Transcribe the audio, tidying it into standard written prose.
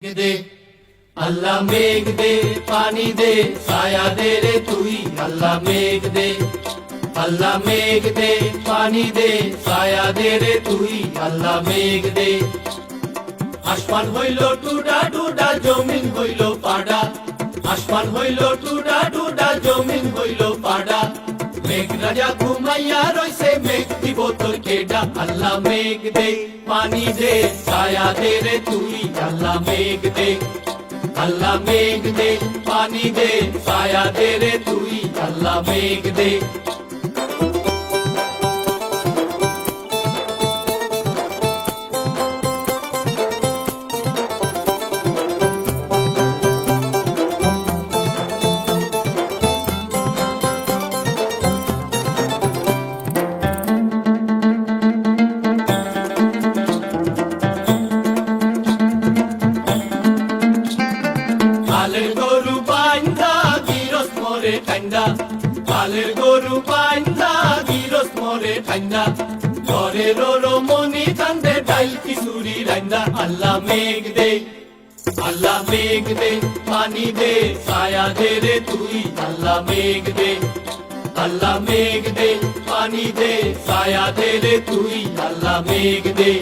দে আল্লাহ মেঘ দে পানি দে ছায়া দে রে তুই আল্লাহ মেঘ দে আল্লাহ মেঘ দে পানি দে ছায়া দে রে তুই আল্লাহ মেঘ দে আসমান হইল টুডা টুডা জমিন হইল পাডা আসমান হইল টুডা টুডা জমিন হইল পাডা মেঘ রাজা ঘুমাইয়া রইছে মেঘ দিব তোর কেডা আল্লাহ মেঘ দে পানি দে ছায়া দে রে তুই আল্লাহ মেঘ দে আল্লাহ মেঘ দে পানি দে ছায়া দে রে তুই আল্লাহ মেঘ দে কালের গরু পাইন্দা গিরস মরে ঠান্ডা কালের গরু পাইন্দা গিরস মরে ঠান্ডা ঘরের রমণী কান্দে ডাইল কিশোরী রাইন্দা আল্লাহ মেঘ দে আল্লাহ মেঘ দে পানি দে ছায়া দে রে তুই আল্লাহ মেঘ দে আল্লাহ মেঘ দে পানি দে ছায়া দে রে তুই আল্লাহ মেঘ দে